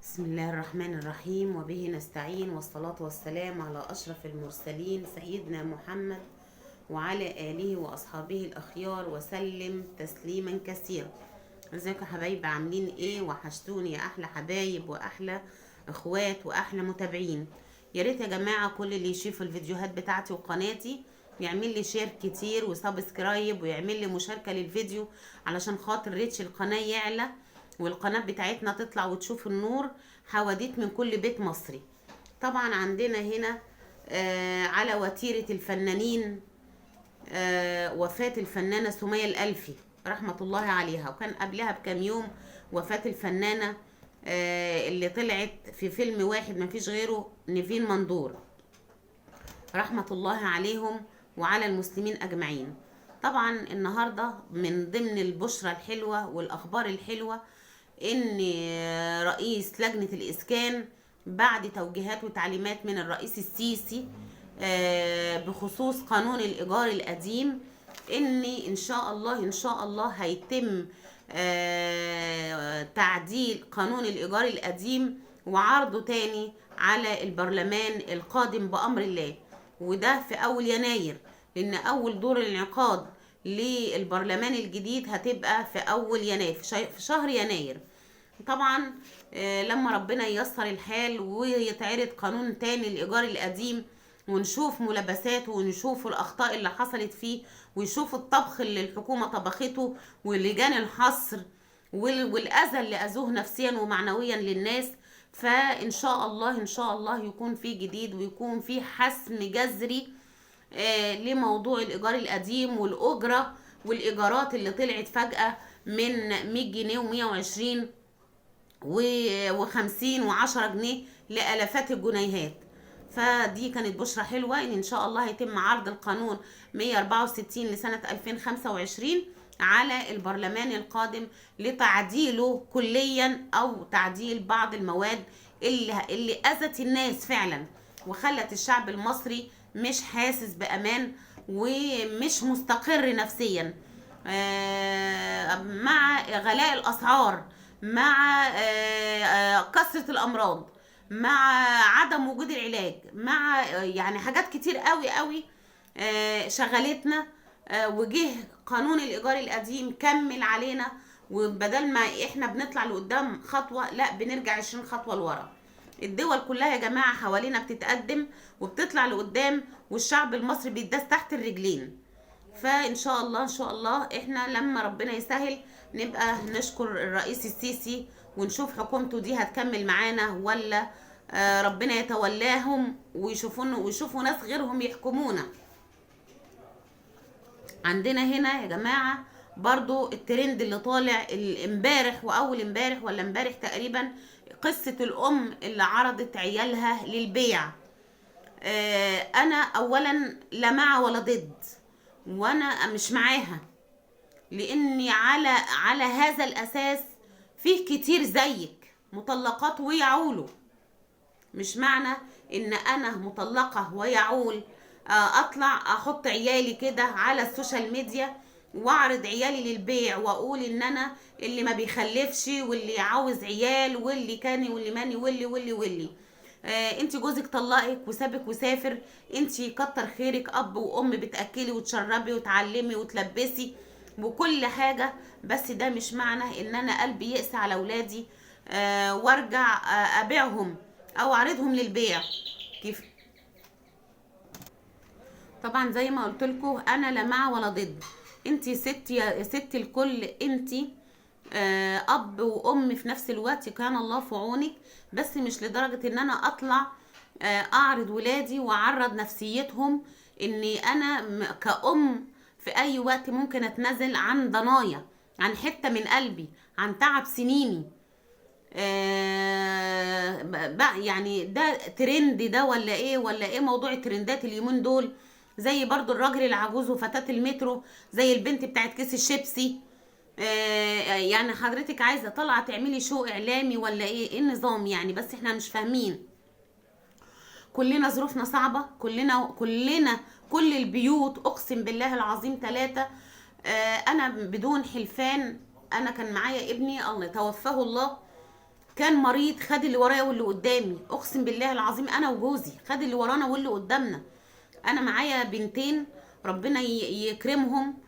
بسم الله الرحمن الرحيم، وبه نستعين، والصلاة والسلام على أشرف المرسلين سيدنا محمد وعلى آله وأصحابه الأخيار وسلم تسليما كثيرا. ازيكم يا حبايبي؟ عاملين ايه؟ وحشتوني يا أحلى حبايب وأحلى إخوات وأحلى متابعين. يا ريت يا جماعة كل اللي يشوف الفيديوهات بتاعتي وقناتي يعمل لي شير كتير وسبسكرايب ويعمل لي مشاركة للفيديو علشان خاطر ريتش القناة يعلى والقناة بتاعتنا تطلع وتشوف النور حواديت من كل بيت مصري. طبعا عندنا هنا على وتيرة الفنانين وفاة الفنانة سمية الألفي رحمة الله عليها، وكان قبلها بكام يوم وفاة الفنانة اللي طلعت في فيلم واحد ما فيش غيره، نيفين مندور، رحمة الله عليهم وعلى المسلمين أجمعين. طبعا النهاردة من ضمن البشرة الحلوة والأخبار الحلوة ان رئيس لجنة الإسكان بعد توجيهات وتعليمات من الرئيس السيسي بخصوص قانون الإيجار القديم، ان شاء الله هيتم تعديل قانون الإيجار القديم وعرضه تاني على البرلمان القادم بأمر الله، وده في أول يناير، لأن أول دور الانعقاد للبرلمان الجديد هتبقى في أول يناير، في شهر يناير. طبعا لما ربنا ييسر الحال ويتعرض قانون تاني الإيجار القديم ونشوف ملابساته ونشوف الأخطاء اللي حصلت فيه ويشوف الطبخ اللي الحكومة طبخته ولجان الحصر والأذى اللي أذوه نفسيا ومعنويا للناس، فإن شاء الله يكون في جديد ويكون في حسم جذري لموضوع الإيجار القديم والأجرة والإيجارات اللي طلعت فجأة من 100 جنيه و120 و50 و10 جنيه لآلافات الجنيهات. فدي كانت بشرة حلوة ان شاء الله هيتم عرض القانون 164 لسنة 2025 على البرلمان القادم لتعديله كليا او تعديل بعض المواد اللي اذت الناس فعلا وخلت الشعب المصري مش حاسس بامان ومش مستقر نفسيا مع غلاء الاسعار، مع كثرة الامراض، مع عدم وجود العلاج، مع يعني حاجات كتير قوي شغلتنا. وجه قانون الايجار القديم كمل علينا، وبدل ما احنا بنطلع لقدام خطوة لا بنرجع 20 خطوة لورا. الدول كلها يا جماعة حوالينا بتتقدم وبتطلع لقدام والشعب المصري بيتداس تحت الرجلين. فان شاء الله احنا لما ربنا يسهل نبقى نشكر الرئيس السيسي ونشوف حكومته دي هتكمل معانا ولا ربنا يتولاهم ويشوفوا ناس غيرهم يحكمونا. عندنا هنا يا جماعة برضو الترند اللي طالع امبارح واول امبارح ولا امبارح تقريبا، قصة الام اللي عرضت عيالها للبيع. انا اولا لا مع ولا ضد، وانا مش معاها، لاني على هذا الاساس فيه كتير زيك مطلقات ويعولوا. مش معنى ان انا مطلقة ويعول اطلع احط عيالي كده على السوشيال ميديا واعرض عيالي للبيع واقول ان انا اللي ما بيخلفش واللي عاوز عيال واللي كاني واللي ماني واللي انت جوزك طلقك وسابك وسافر، انت كتر خيرك اب وام بتاكلي وتشربي وتعلمي وتلبسي وكل حاجه، بس ده مش معنى ان انا قلبي يقسى على اولادي وارجع ابيعهم او اعرضهم للبيع. كيف؟ طبعا زي ما قلت لكم انا لا مع ولا ضد، انت ست يا ست الكل، انت اب وام في نفس الوقت، كان الله في عونك، بس مش لدرجة ان انا اطلع اعرض ولادي واعرض نفسيتهم اني انا كأم في اي وقت ممكن اتنازل عن ضنايا، عن حتة من قلبي، عن تعب سنيني. بقى يعني ده ترند ده ولا ايه موضوع الترندات اليومين دول؟ زي برضو الراجل العجوز وفتاة المترو، زي البنت بتاعت كيس الشيبسي. يعني حضرتك عايزه طالعه تعملي شو اعلامي ولا ايه النظام يعني؟ بس احنا مش فاهمين. كلنا ظروفنا صعبه، كلنا كل البيوت اقسم بالله العظيم 3. انا بدون حلفان، انا كان معايا ابني الله توفاه الله كان مريض خد اللي ورايا واللي قدامي، اقسم بالله العظيم انا وجوزي خد اللي ورانا واللي قدامنا. انا معايا بنتين ربنا يكرمهم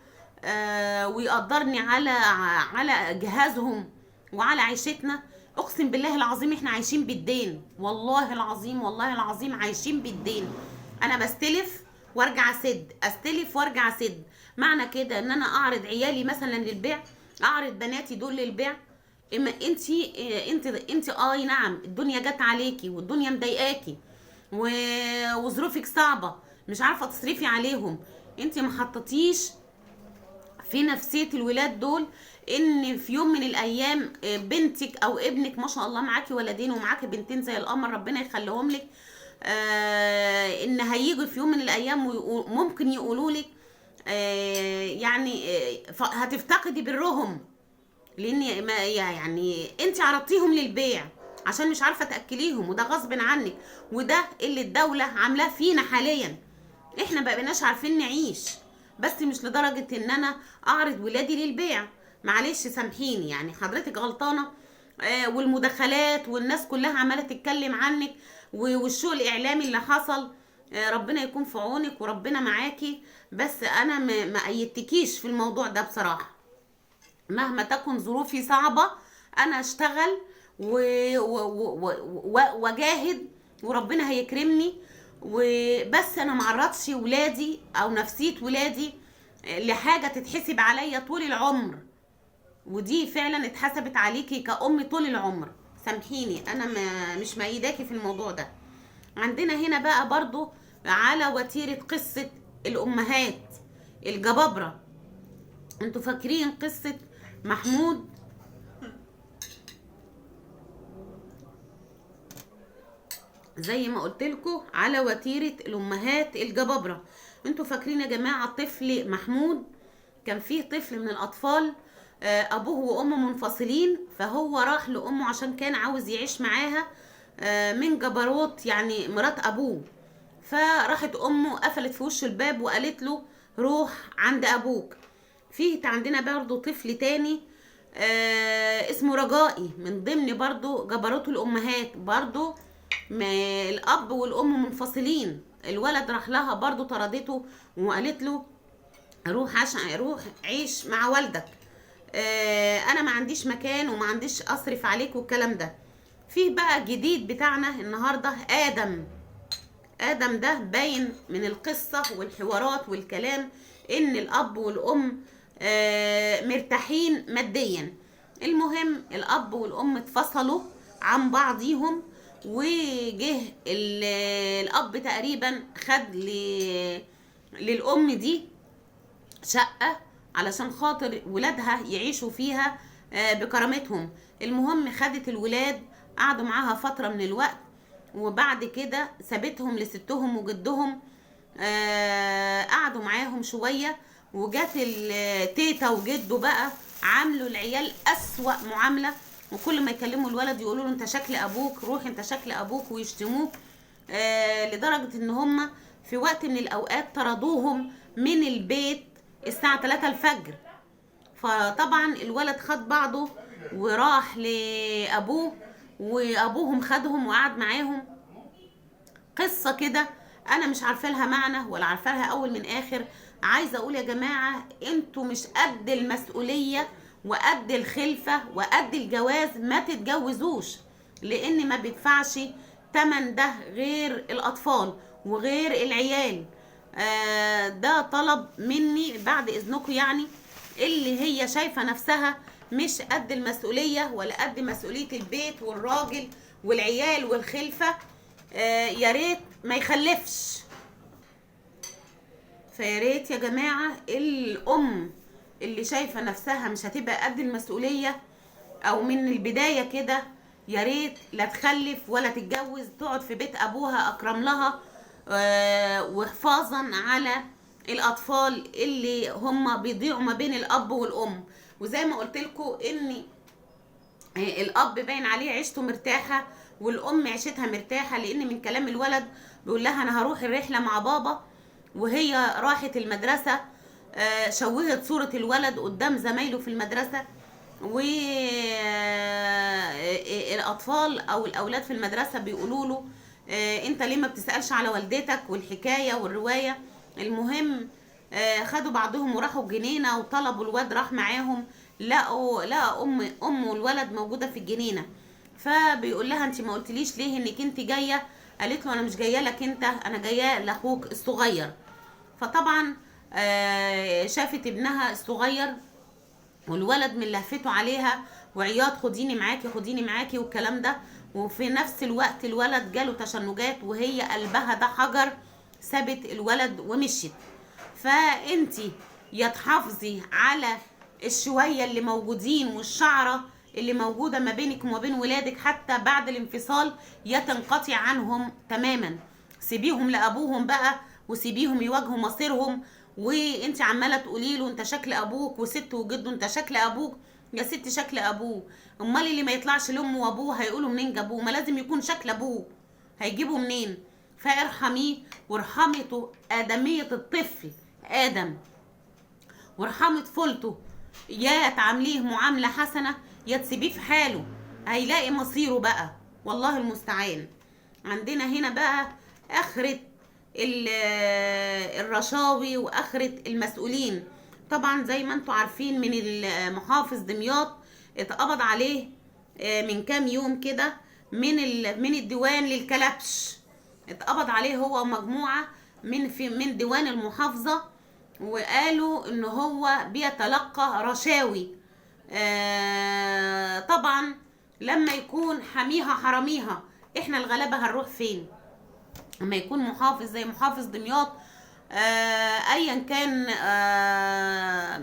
ويقدرني على جهازهم وعلى عيشتنا. اقسم بالله العظيم احنا عايشين بالدين، والله العظيم والله العظيم عايشين بالدين. انا بستلف وارجع اسد، استلف وارجع اسد. معنى كده ان انا اعرض عيالي مثلا للبيع، اعرض بناتي دول للبيع. اما انت اي نعم الدنيا جت عليكي والدنيا مضايقاكي وظروفك صعبه، مش عارفه تصرفي عليهم. انت ما حطيتيش في نفسيه الولاد دول ان في يوم من الايام بنتك او ابنك، ما شاء الله معاكي ولدين ومعاكي بنتين زي القمر ربنا يخليهم لك، ان هيجوا في يوم من الايام وممكن يقولوا لك يعني هتفتقدي برهم، لان يعني انت عرضتيهم للبيع عشان مش عارفه تاكليهم، وده غصب عنك، وده اللي الدوله عاملاه فينا حاليا. احنا مبقيناش عارفين نعيش، بس مش لدرجه ان انا اعرض ولادي للبيع. معلش سامحيني، يعني حضرتك غلطانه. والمداخلات والناس كلها عماله تتكلم عنك والشو الاعلامي اللي حصل، ربنا يكون في عونك وربنا معاكي. بس انا ما ايدتكيش في الموضوع ده بصراحه. مهما تكن ظروفي صعبه انا اشتغل واجاهد وربنا هيكرمني. وبس انا معرضش ولادي او نفسيه ولادي لحاجه تتحسب عليا طول العمر، ودي فعلا اتحسبت عليكي كأم طول العمر. سامحيني انا مش مأيداكي في الموضوع ده. عندنا هنا بقى برضو على وتيرة قصة الأمهات الجبابرة. انتوا فاكرين قصة محمود؟ زي ما قلتلكوا على وتيرة الأمهات الجبابرة. انتوا فاكرين يا جماعة طفل محمود؟ كان فيه طفل من الأطفال أبوه وأمه منفصلين، فهو راح لأمه عشان كان عاوز يعيش معاها من جبروت يعني مرات أبوه. فراحت أمه قفلت في وشه الباب وقالت له روح عند أبوك. فيه عندنا برضو طفل تاني اسمه رجائي، من ضمن برضو جبروت الأمهات. برضو الأب والأم منفصلين، الولد راح لها برضو طردته وقالت له روح عيش مع والدك، انا ما عنديش مكان وما عنديش اصرف عليك والكلام ده. فيه بقى جديد بتاعنا النهارده ادم ده باين من القصه والحوارات والكلام ان الاب والام مرتاحين ماديا. المهم الاب والام اتفصلوا عن بعضيهم، وجه الاب تقريبا خد للام دي شقه علشان خاطر ولادها يعيشوا فيها بكرامتهم. المهم خدت الولاد قعدوا معاها فترة من الوقت، وبعد كده سابتهم لستهم وجدهم. قعدوا معاهم شوية، وجات التيتا وجده بقى عاملوا العيال أسوأ معاملة، وكل ما يكلموا الولد يقولوا له انت شكل ابوك، روح انت شكل ابوك، ويشتموه. لدرجة ان هم في وقت من الاوقات طردوهم من البيت الساعة 3 الفجر. فطبعا الولد خد بعضه وراح لأبوه، وأبوهم خدهم وقعد معاهم. قصة كده أنا مش عارفة لها معنى ولا عارفة لها أول من آخر. عايزة أقول يا جماعة انتوا مش قد المسؤولية وقد الخلفة وقد الجواز، ما تتجوزوش، لأن ما بيدفعش تمن ده غير الأطفال وغير العيال. ده طلب مني بعد اذنكم، يعني اللي هي شايفة نفسها مش قد المسؤولية ولا قد مسؤولية البيت والراجل والعيال والخلفة، يا ريت ما يخلفش. فيا ريت يا جماعة الام اللي شايفة نفسها مش هتبقى قد المسؤولية او من البداية كده، يا ريت لا تخلف ولا تتجوز، تقعد في بيت ابوها اكرم لها وحفاظا على الاطفال اللي هم بيضيعوا ما بين الاب والام. وزي ما قلت لكم ان الاب باين عليه عيشته مرتاحه والام عيشتها مرتاحه، لان من كلام الولد بيقول لها انا هروح الرحله مع بابا، وهي راحت المدرسه شوهت صوره الولد قدام زمايله في المدرسه. والاطفال او الاولاد في المدرسه بيقولوا له انت ليه ما بتسالش على والدتك، والحكايه والروايه. المهم خدوا بعضهم وراحوا الجنينه وطلبوا الواد، راح معاهم، لقى ام والولد موجوده في الجنينه. فبيقول لها انت ما قلتليش ليه انك انت جايه؟ قالت له انا مش جايه لك انت، انا جايه لاخوك الصغير. فطبعا شافت ابنها الصغير والولد من لهفته عليها وعياط خديني معاكي خديني معاكي والكلام ده، وفي نفس الوقت الولد جاله تشنجات وهي قلبها ده حجر، سابت الولد ومشيت. فانتي يا تحافظي على الشوية اللي موجودين والشعرة اللي موجودة ما بينك وما بين ولادك حتى بعد الانفصال، يا تنقطع عنهم تماما، سيبيهم لأبوهم بقى وسيبيهم يواجهوا مصيرهم. وانت عماله تقولي له انت شكل ابوك، وست وجده انت شكل ابوك، يا ست شكل ابوه، امال اللي ما يطلعش لامه وابوه هيقولوا منين جابوه؟ ما لازم يكون شكل ابوه، هيجيبوا منين؟ فارحميه وارحمته ادميه الطفل ادم، وارحمي طفولته، يا تعامليه معامله حسنه يا تسيبيه في حاله، هيلاقي مصيره بقى، والله المستعان. عندنا هنا بقى اخره الرشاوي واخره المسؤولين. طبعا زي ما انتم عارفين من المحافظ دمياط اتقبض عليه من كام يوم كده من الديوان للكلبش، اتقبض عليه هو ومجموعه من ديوان المحافظه، وقالوا ان هو بيتلقى رشاوي. طبعا لما يكون حميها حراميها، احنا الغلابه هنروح فين؟ لما يكون محافظ زي محافظ دمياط ايا كان،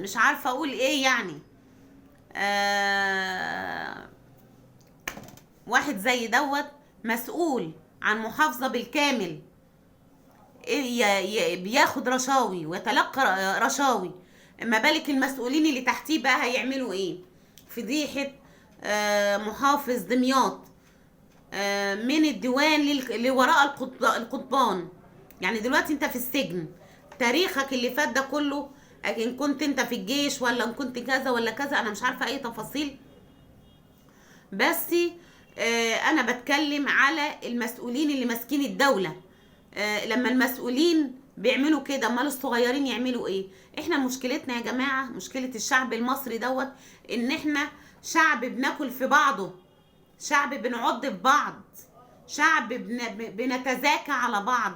مش عارفه اقول ايه يعني، واحد زي دوت مسؤول عن محافظه بالكامل بياخد رشاوي ويتلقى رشاوي، ما بالك المسؤولين اللي تحتيه بقى هيعملوا ايه؟ فضيحه محافظ دمياط من الديوان لوراء القضبان. يعني دلوقتي انت في السجن، تاريخك اللي فات ده كله، ان كنت انت في الجيش ولا ان كنت كذا ولا كذا، انا مش عارفه اي تفاصيل، بس انا بتكلم على المسؤولين اللي ماسكين الدوله. لما المسؤولين بيعملوا كده، امال الصغيرين يعملوا ايه؟ احنا مشكلتنا يا جماعه، مشكله الشعب المصري دوت، ان احنا شعب بناكل في بعضه، شعب بنعض في بعض، شعب بنتذاكى على بعض،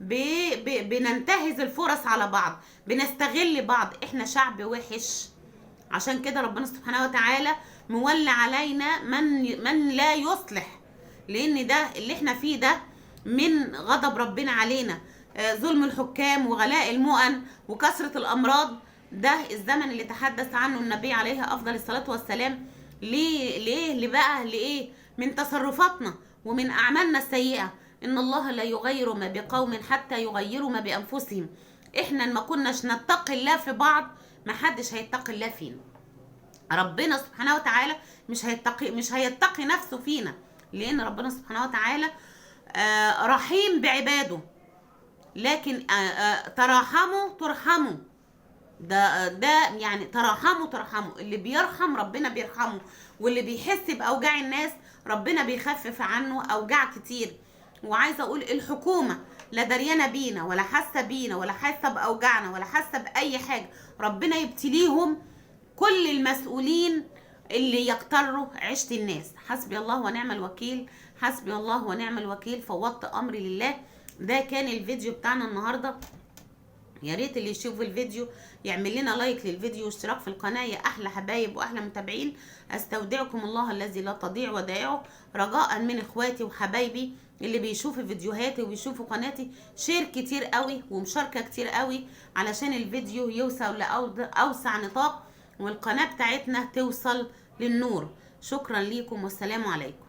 بننتهز الفرص على بعض، بنستغل بعض، احنا شعب وحش. عشان كده ربنا سبحانه وتعالى مولى علينا من لا يصلح، لان ده اللي احنا فيه ده من غضب ربنا علينا، ظلم الحكام وغلاء المؤن وكثرة الامراض، ده الزمن اللي تحدث عنه النبي عليه افضل الصلاة والسلام. ليه بقى لايه؟ من تصرفاتنا ومن اعمالنا السيئة. ان الله لا يغير ما بقوم حتى يغيروا ما بانفسهم. احنا ما كناش نتقي الله في بعض، ما حدش هيتقي الله فينا. ربنا سبحانه وتعالى مش هيتقي نفسه فينا، لان ربنا سبحانه وتعالى رحيم بعباده، لكن تراحموا ترحموا، ده يعني ترحموا، اللي بيرحم ربنا بيرحمه، واللي بيحس باوجاع الناس ربنا بيخفف عنه اوجاع كتير. وعايزه اقول الحكومه لا دريانه بينا ولا حاسه بينا ولا حاسه باوجاعنا ولا حاسه باي حاجه، ربنا يبتليهم كل المسؤولين اللي يقتروا عيشه الناس. حسبي الله ونعم الوكيل، حسبي الله ونعم الوكيل، فوضت امري لله. ده كان الفيديو بتاعنا النهارده. يا ريت اللي يشوف الفيديو يعمل لنا لايك للفيديو واشتراك في القناه، يا احلى حبايب واحلى متابعين. استودعكم الله الذي لا تضيع ودائعه، رجاء من اخواتي وحبايبي اللي بيشوفوا فيديوهاتي وبيشوفوا قناتي، شير كتير قوي ومشاركه كتير قوي علشان الفيديو يوصل لاوسع نطاق والقناه بتاعتنا توصل للنور. شكرا ليكم والسلام عليكم.